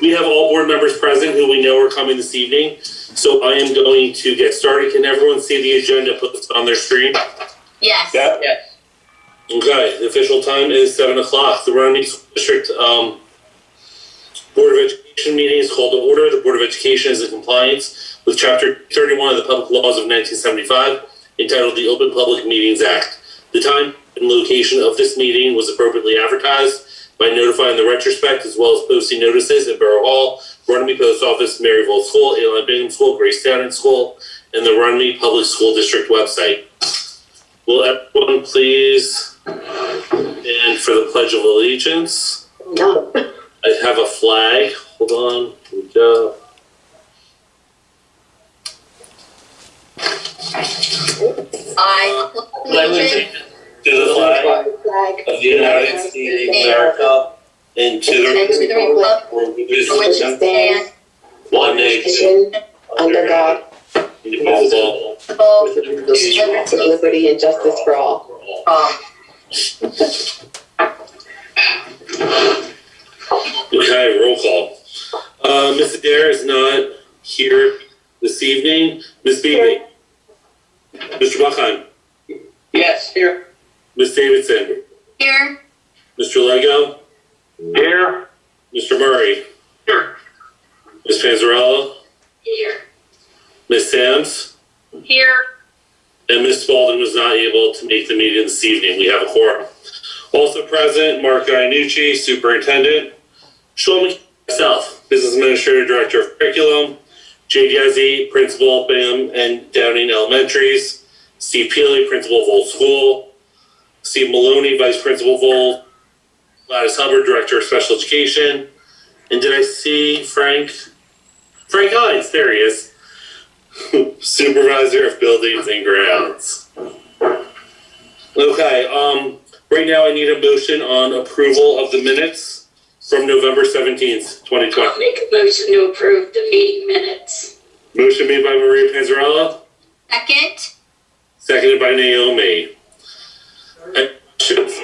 We have all board members present who we know are coming this evening. So I am going to get started. Can everyone see the agenda put this on their screen? Yes. Yeah. Yes. Okay, the official time is 7 o'clock. The Runnemede School District Board of Education meeting is called to order. The Board of Education is in compliance with Chapter 31 of the Public Laws of 1975, entitled the Open Public Meetings Act. The time and location of this meeting was appropriately advertised by notifying the retrospect as well as posting notices at Borough Hall, Runnemede Post Office, Maryville School, Aline Bingham School, Grace Downing School, and the Runnemede Public School District website. Will everyone please stand for the Pledge of Allegiance? No. I have a flag. Hold on. Here we go. I pledge allegiance to the flag of the United States of America and to the republic for which it stands, one nation, under God, indivisible, with liberty and justice for all. Okay, roll call. Ms. Adair is not here this evening. Ms. Beebe. Mr. Buckheim. Yes, here. Ms. Davidson. here. Mr. Lego. Here. Mr. Murray. Here. Ms. Panzarella. Here. Ms. Sams. Here. And Ms. Spaulding was not able to make the meeting this evening. We have a quorum. Also present, Mark Iannucci, Superintendent. Shlomi, myself, Business Administrator, Director of Curriculum. Jay Diazzi, Principal, Bingham and Downing Elementaries. Steve Peely, Principal, Volt School. Steve Maloney, Vice Principal, Volt. Gladys Hubbard, Director of Special Education. And did I see Frank Hines? There he is. Supervisor of Buildings and Grounds. Okay, right now I need a motion on approval of the minutes from November 17th, 2020. I'll make a motion to approve the meeting minutes. Motion made by Maria Panzarella, Second. seconded by Naomi. Questions?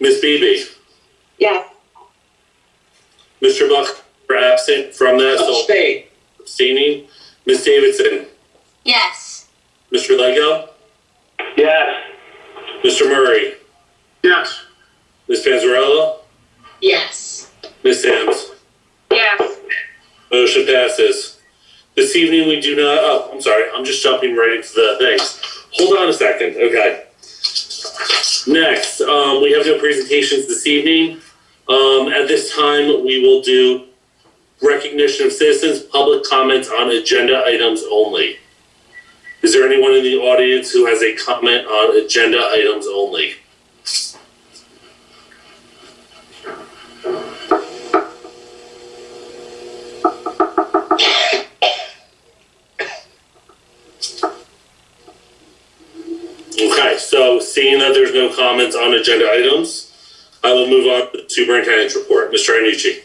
Ms. Beebe, Yes. Mr. Buck, are absent from that, so Stay. abstaining. Ms. Davidson, Yes. Mr. Lego, Yes. Mr. Murray, Yes. Ms. Panzarella, Yes. Ms. Sams. Yes. Motion passes. This evening we do not, oh, I'm sorry, I'm just jumping right into the things. Hold on a second, okay. Next, we have no presentations this evening. At this time, we will do recognition of citizens, public comments on agenda items only. Is there anyone in the audience who has a comment on agenda items only? Okay, so seeing that there's no comments on agenda items, I will move on to the superintendent's report. Mr. Iannucci.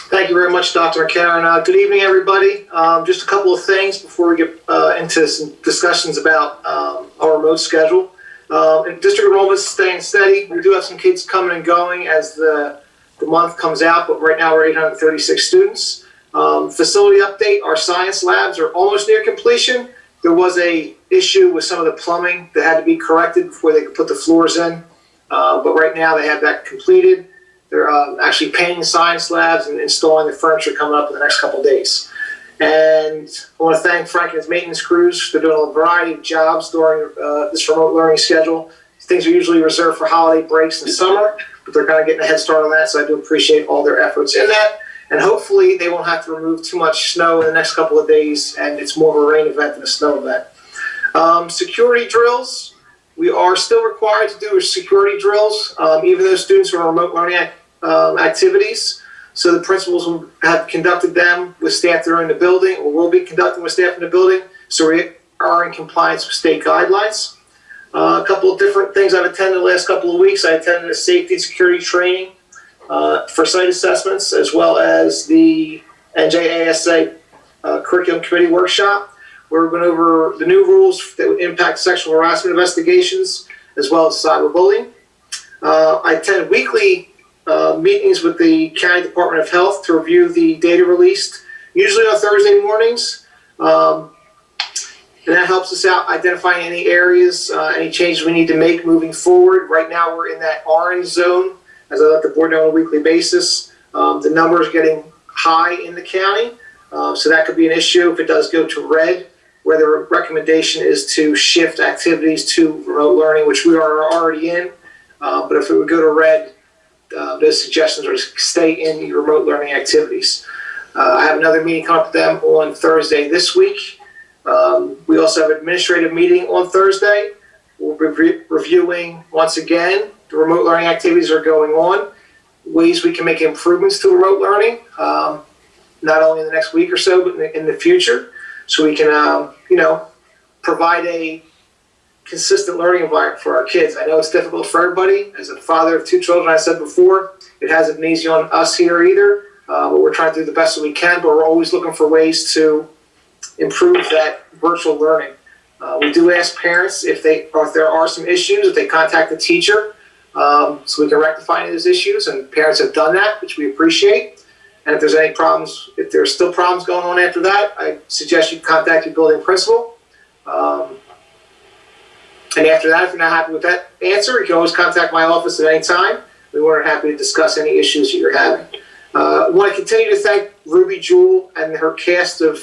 Thank you very much, Dr. McCarron. Good evening, everybody. Just a couple of things before we get into some discussions about our remote schedule. District enrollment is staying steady. We do have some kids coming and going as the month comes out, but right now we're 836 students. Facility update, our science labs are almost near completion. There was a issue with some of the plumbing that had to be corrected before they could put the floors in, but right now they have that completed. They're actually painting science labs and installing the furniture coming up in the next couple of days. And I want to thank Frank and his maintenance crews. They're doing a variety of jobs during this remote learning schedule. Things are usually reserved for holiday breaks in the summer, but they're kind of getting a head start on that, so I do appreciate all their efforts in that. And hopefully they won't have to remove too much snow in the next couple of days, and it's more of a rain event than a snow event. Security drills. We are still required to do security drills, even though students are on remote learning activities. So the principals have conducted them with staff that are in the building, or will be conducting with staff in the building. So we are in compliance with state guidelines. A couple of different things I've attended the last couple of weeks. I attended a safety and security training for site assessments, as well as the NJASA curriculum committee workshop. We're going over the new rules that would impact sexual harassment investigations, as well as cyberbullying. I attend weekly meetings with the County Department of Health to review the data released, usually on Thursday mornings. And that helps us out identifying any areas, any changes we need to make moving forward. Right now, we're in that orange zone, as I let the board know on a weekly basis. The number is getting high in the county, so that could be an issue if it does go to red, where the recommendation is to shift activities to remote learning, which we are already in. But if it would go to red, those suggestions are to stay in the remote learning activities. I have another meeting coming up with them on Thursday this week. We also have an administrative meeting on Thursday. We'll be reviewing, once again, the remote learning activities that are going on, ways we can make improvements to remote learning, not only in the next week or so, but in the future, so we can, provide a consistent learning environment for our kids. I know it's difficult for everybody. As a father of 2 children, I said before, it hasn't been easy on us here either, but we're trying to do the best that we can, but we're always looking for ways to improve that virtual learning. We do ask parents if there are some issues, if they contact the teacher, so we can rectify those issues, and parents have done that, which we appreciate. And if there's any problems, if there's still problems going on after that, I suggest you contact your building principal. And after that, if you're not happy with that answer, you can always contact my office at any time. We're happy to discuss any issues that you're having. I want to continue to thank Ruby Jewell and her cast of,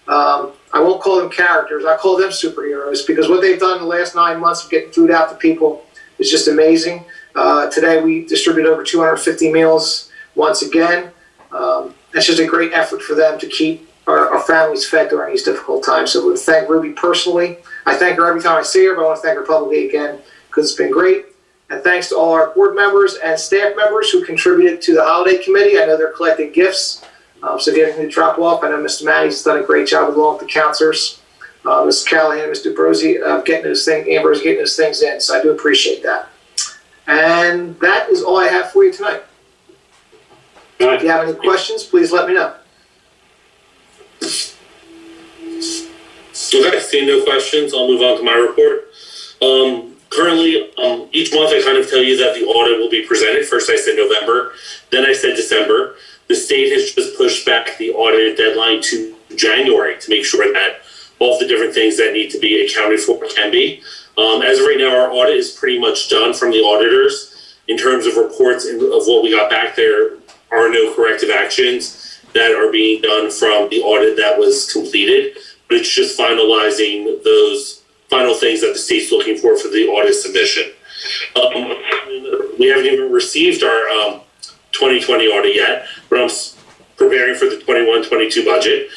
I won't call them characters, I call them superheroes, because what they've done in the last 9 months of getting food out to people is just amazing. Today we distributed over 250 meals once again. It's just a great effort for them to keep our families fed during these difficult times. So I want to thank Ruby personally. I thank her every time I see her, but I want to thank her publicly again because it's been great. And thanks to all our board members and staff members who contributed to the holiday committee. I know they're collecting gifts. So if you have anything to drop off, I know Mr. Matty's done a great job along with the counselors. Mr. Callahan, Mr. Ambrosi getting those things in. So I do appreciate that. And that is all I have for you tonight. If you have any questions, please let me know. Okay, seeing no questions, I'll move on to my report. Currently, each month I kind of tell you that the audit will be presented. First I said November, then I said December. The state has just pushed back the audit deadline to January to make sure that all of the different things that need to be accounted for can be. As of right now, our audit is pretty much done from the auditors. In terms of reports and of what we got back, there are no corrective actions that are being done from the audit that was completed. But it's just finalizing those final things that the state's looking for the audit submission. We haven't even received our 2020 audit yet, but I'm preparing for the 21-22 budget.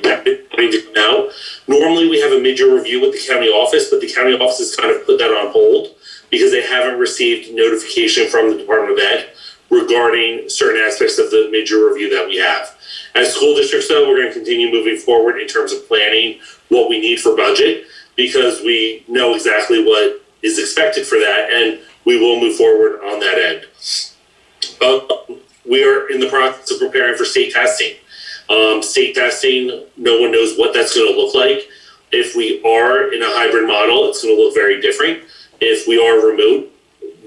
That is going to come out. Normally we have a mid-year review with the county office, but the county office has kind of put that on hold because they haven't received notification from the Department of Ed regarding certain aspects of the mid-year review that we have. As school districts, though, we're going to continue moving forward in terms of planning what we need for budget because we know exactly what is expected for that, and we will move forward on that end. We are in the process of preparing for state testing. State testing, no one knows what that's going to look like. If we are in a hybrid model, it's going to look very different. If we are remote,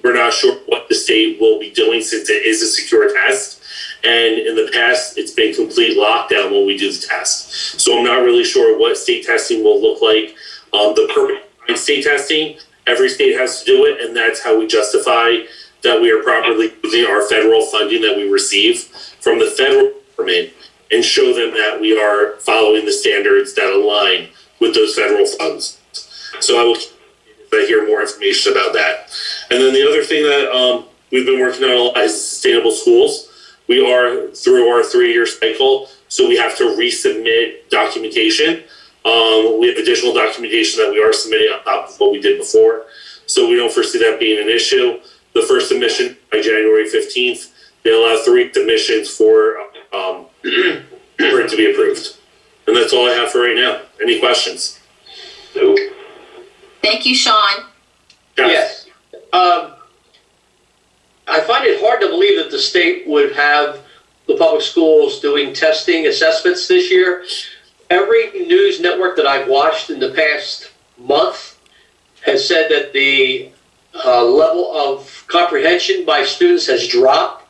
we're not sure what the state will be doing since it is a secure test. And in the past, it's been complete lockdown when we do the test. So I'm not really sure what state testing will look like. The purpose behind state testing, every state has to do it, and that's how we justify that we are properly using our federal funding that we receive from the federal government and show them that we are following the standards that align with those federal funds. So I will hear more information about that. And then the other thing that we've been working on a lot is sustainable schools. We are through our 3-year cycle, so we have to resubmit documentation. We have additional documentation that we are submitting on top of what we did before. So we don't foresee that being an issue. The first submission by January 15th, they allow 3 submissions for it to be approved. And that's all I have for right now. Any questions? Nope. Thank you, Sean. Yes. I find it hard to believe that the state would have the public schools doing testing assessments this year. Every news network that I've watched in the past month has said that the level of comprehension by students has dropped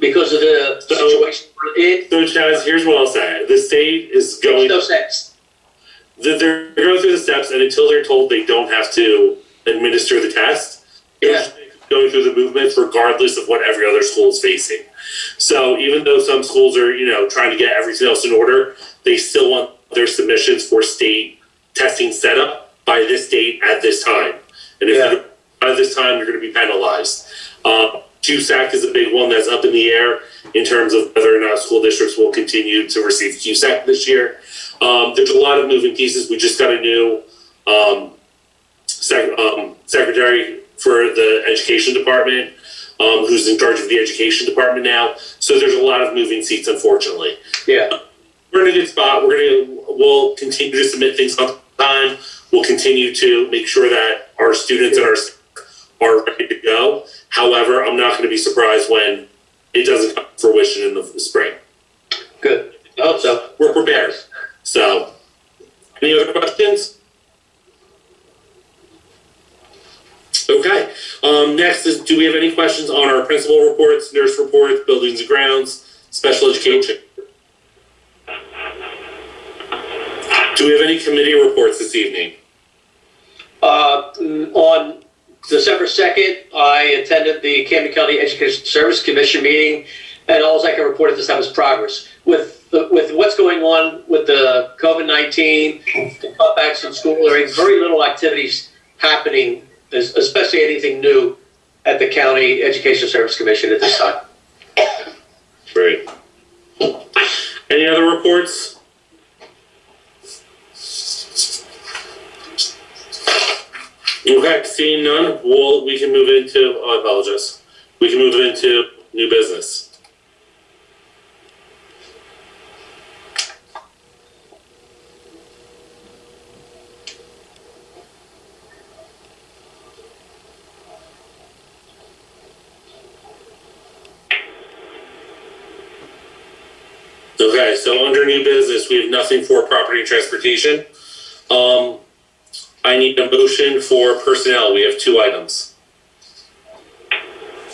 because of the situation we're in. So, Chaz, here's what I'll say. The state is going. Makes no sense. They're going through the steps, and until they're told they don't have to administer the test, they're going through the movements regardless of what every other school is facing. So even though some schools are, trying to get everything else in order, they still want their submissions for state testing set up by this date at this time. And if you're by this time, you're going to be penalized. QSAC is a big one that's up in the air in terms of whether or not school districts will continue to receive QSAC this year. There's a lot of moving pieces. We just got a new secretary for the education department, who's in charge of the education department now. So there's a lot of moving seats, unfortunately. Yeah. We're in a good spot. We'll continue to submit things on time. We'll continue to make sure that our students and our staff are ready to go. However, I'm not going to be surprised when it doesn't come to fruition in the spring. Good. I hope so. We're prepared. So, any other questions? Okay. Next is, do we have any questions on our principal reports, nurse reports, buildings and grounds, special education? Do we have any committee reports this evening? On December 2nd, I attended the Camden County Education Service Commission meeting, and all I can report at this time is progress. With what's going on with the COVID-19, the cutbacks in school, there are very little activities happening, especially anything new at the County Education Service Commission at this time. Great. Any other reports? Okay, seeing none, we can move into, I apologize. We can move into new business. Okay, so under new business, we have nothing for property and transportation. I need a motion for personnel. We have 2 items.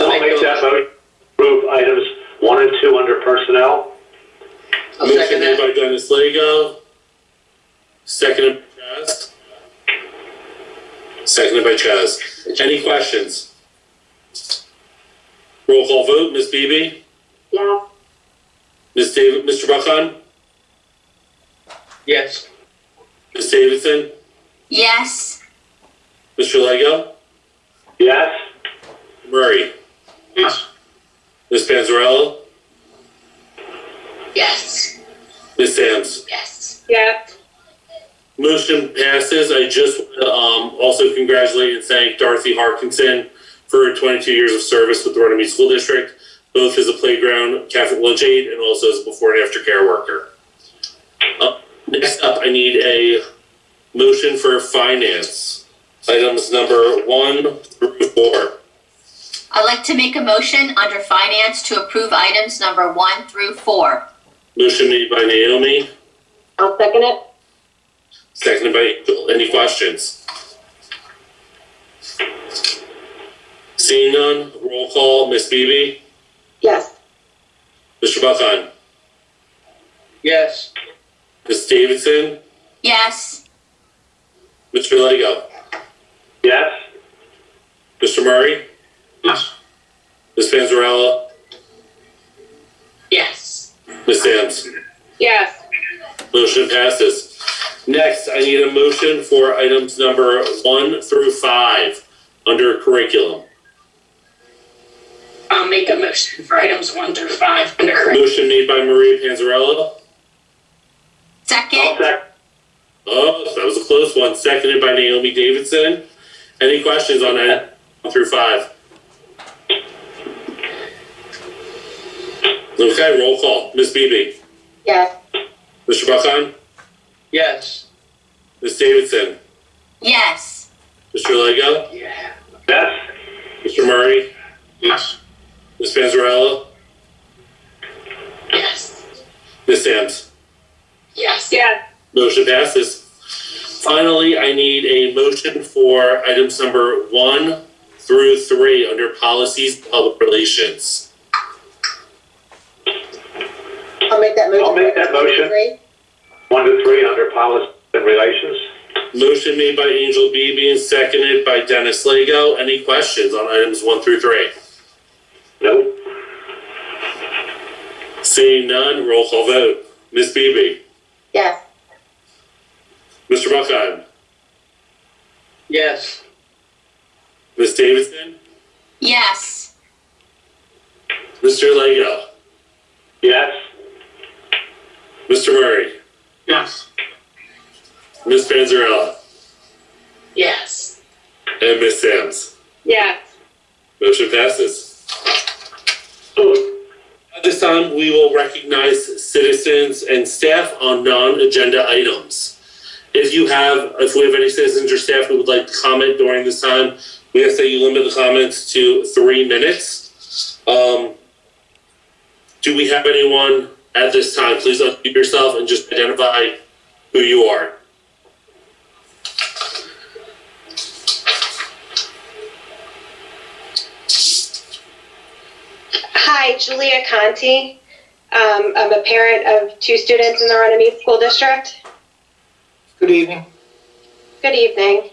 I'll make that motion. Approve items 1 and 2 under personnel. I'll Motion second made that. by Dennis Lego. Seconded by Chaz. Seconded by Chaz. Any questions? Roll call vote. Ms. Beebe? Yeah. Mr. Buchan? Yes. Ms. Davidson? Yes. Mr. Lego? Yes. Murray? Yes. Ms. Panzarella? Yes. Ms. Sams? Yes. Yeah. Motion passes. I just want to also congratulate and thank Dorothy Harkinson for her 22 years of service with the Runnemede School District, both as a playground Catholic lunch aide and also as a before and after care worker. Next up, I need a motion for finance. Items number 1 through 4. I'd like to make a motion under finance to approve items number 1 through 4. Motion made by Naomi, I'll second it. seconded by Angel. Any questions? Seeing none, roll call. Ms. Beebe? Yes. Mr. Buchan? Yes. Ms. Davidson? Yes. Mr. Lego? Yes. Mr. Murray? Yes. Ms. Panzarella? Yes. Ms. Sams? Yes. Motion passes. Next, I need a motion for items number 1 through 5 under curriculum. I'll make a motion for items 1 through 5 under curriculum. Motion made by Maria Panzarella. Second. I'll second. Oh, that was a close one. Seconded by Naomi Davidson. Any questions on that 1 through 5? Okay, roll call. Ms. Beebe? Yes. Mr. Buchan? Yes. Ms. Davidson? Yes. Mr. Lego? Yeah. Yes. Mr. Murray? Yes. Ms. Panzarella? Yes. Ms. Sams? Yes. Yes. Motion passes. Finally, I need a motion for items number 1 through 3 under policies and public relations. I'll make that motion. I'll make that motion. 1 to 3 under policy and relations. Motion made by Angel Beebe and seconded by Dennis Lego. Any questions on items 1 through 3? Nope. Seeing none, roll call vote. Ms. Beebe? Yes. Mr. Buckheim? Yes. Ms. Davidson? Yes. Mr. Lego? Yes. Mr. Murray? Yes. Ms. Panzarella? Yes. And Ms. Sams? Yes. Motion passes. At this time, we will recognize citizens and staff on non-agenda items. If we have any citizens or staff who would like to comment during this time, we ask that you limit the comments to 3 minutes. Do we have anyone at this time? Please unmute yourself and just identify who you are. Hi, Julia Conti. I'm a parent of 2 students in the Runnemede School District. Good evening. Good evening.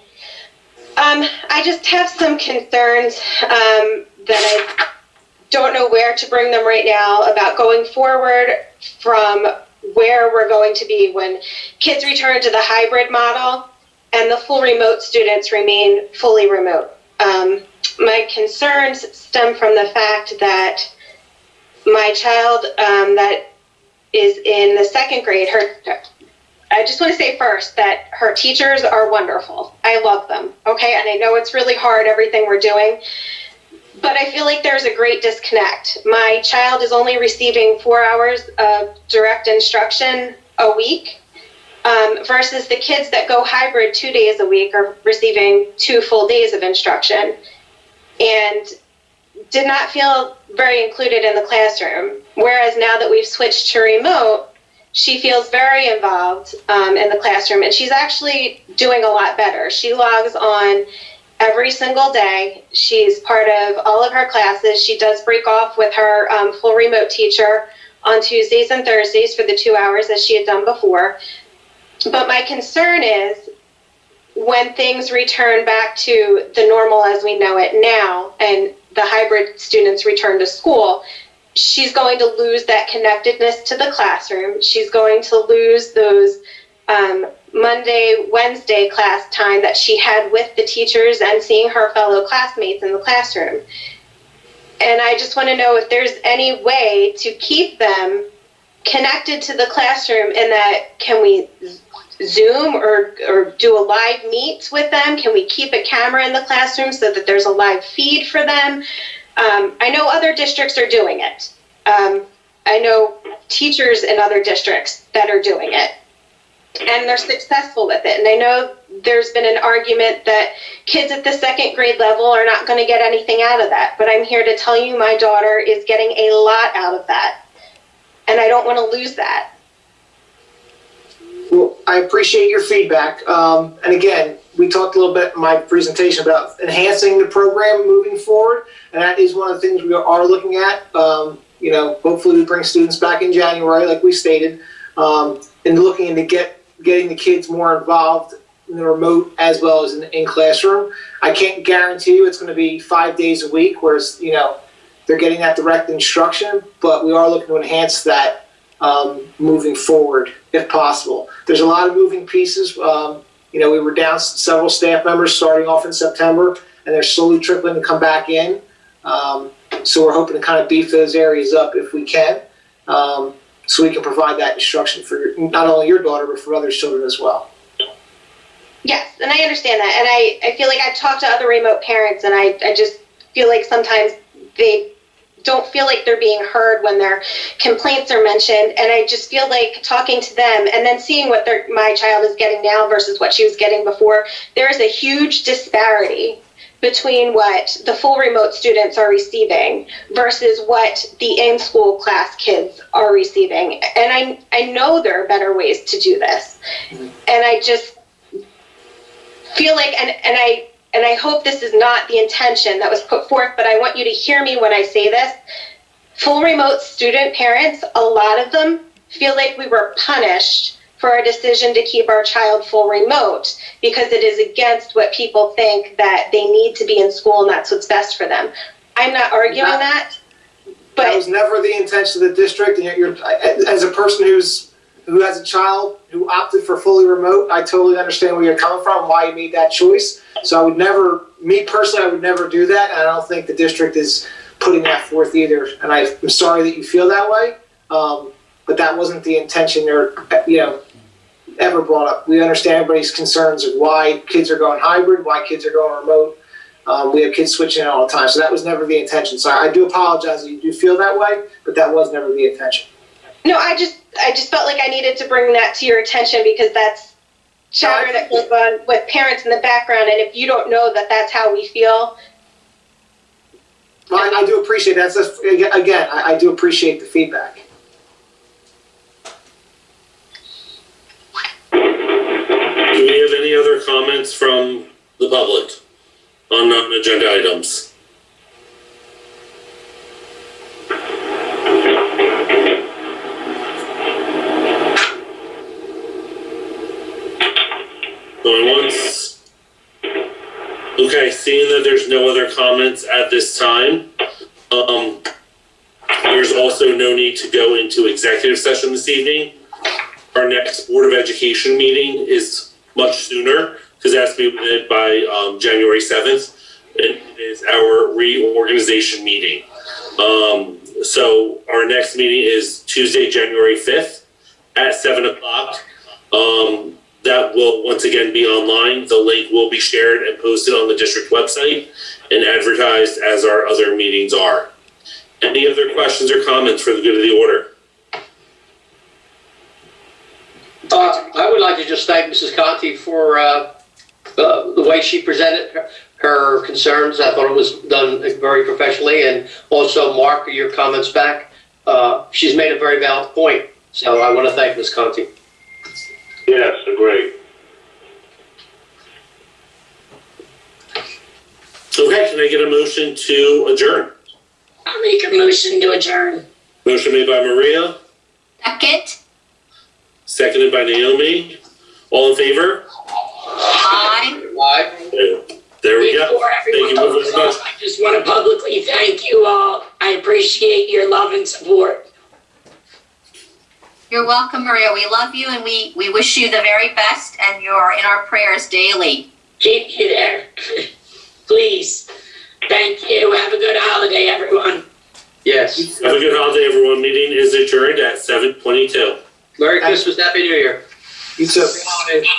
I just have some concerns that I don't know where to bring them right now about going forward from where we're going to be when kids return to the hybrid model and the full remote students remain fully remote. My concerns stem from the fact that my child that is in the 2nd grade, I just want to say first that her teachers are wonderful. I love them, okay? And I know it's really hard, everything we're doing, but I feel like there's a great disconnect. My child is only receiving 4 hours of direct instruction a week versus the kids that go hybrid 2 days a week are receiving 2 full days of instruction and did not feel very included in the classroom. Whereas now that we've switched to remote, she feels very involved in the classroom, and she's actually doing a lot better. She logs on every single day. She's part of all of her classes. She does break off with her full remote teacher on Tuesdays and Thursdays for the 2 hours as she had done before. But my concern is when things return back to the normal as we know it now, and the hybrid students return to school, she's going to lose that connectedness to the classroom. She's going to lose those Monday, Wednesday class time that she had with the teachers and seeing her fellow classmates in the classroom. And I just want to know if there's any way to keep them connected to the classroom, and that can we Zoom or do a live meet with them? Can we keep a camera in the classroom so that there's a live feed for them? I know other districts are doing it. I know teachers in other districts that are doing it, and they're successful with it. And I know there's been an argument that kids at the 2nd grade level are not going to get anything out of that. But I'm here to tell you my daughter is getting a lot out of that, and I don't want to lose that. Well, I appreciate your feedback. And again, we talked a little bit in my presentation about enhancing the program moving forward, and that is one of the things we are looking at. Hopefully we bring students back in January, like we stated, and looking into getting the kids more involved in the remote as well as in classroom. I can't guarantee you it's going to be 5 days a week, whereas they're getting that direct instruction, but we are looking to enhance that moving forward if possible. There's a lot of moving pieces. We were down several staff members starting off in September, and they're slowly trickling to come back in. So we're hoping to kind of beef those areas up if we can, so we can provide that instruction for not only your daughter, but for other children as well. Yes, and I understand that. And I feel like I've talked to other remote parents, and I just feel like sometimes they don't feel like they're being heard when their complaints are mentioned. And I just feel like talking to them and then seeing what my child is getting now versus what she was getting before, there is a huge disparity between what the full remote students are receiving versus what the in-school class kids are receiving. And I know there are better ways to do this. And I just feel like, and and I hope this is not the intention that was put forth, but I want you to hear me when I say this. Full remote student parents, a lot of them feel like we were punished for our decision to keep our child full remote because it is against what people think that they need to be in school and that's what's best for them. I'm not arguing that, but That was never the intention of the district, and you're as a person who has a child who opted for fully remote, I totally understand where you're coming from, why you made that choice. So I would never, me personally, I would never do that, and I don't think the district is putting that forth either. And I'm sorry that you feel that way, but that wasn't the intention or, ever brought up. We understand everybody's concerns of why kids are going hybrid, why kids are going remote. We have kids switching all the time, so that was never the intention. So I do apologize that you do feel that way, but that was never the intention. no, I just felt like I needed to bring that to your attention because that's chatter that goes on with parents in the background, and if you don't know that that's how we feel. Well, I do appreciate that. Again, I do appreciate the feedback. Do we have any other comments from the public on non-agenda items? Going once. Okay, seeing that there's no other comments at this time, there's also no need to go into executive session this evening. Our next Board of Education meeting is much sooner because it has to be made by January 7th. It is our reorganization meeting. So our next meeting is Tuesday, January 5th at 7 o'clock. That will once again be online. The link will be shared and posted on the district website and advertised as our other meetings are. Any other questions or comments for the good of the order? I would like to just thank Mrs. Conti for the way she presented her concerns. I thought it was done very professionally, and also Mark, your comments back. She's made a very valid point, so I want to thank Ms. Conti. Yes, agree. Okay, can I get a motion to adjourn? I'll make a motion to adjourn. Motion made by Maria, Second? seconded by Naomi. All in favor? Aye. Aye. There we go. Before Thank you everyone goes very much. off, I just want to publicly thank you all. I appreciate your love and support. You're welcome, Maria. We love you and we wish you the very best and you're in our prayers daily. Keep you there. Please. Thank you. Have a good holiday, everyone. Yes. Have a good holiday, everyone. Meeting is adjourned at 7:22. Merry Christmas, Happy New Year. You too.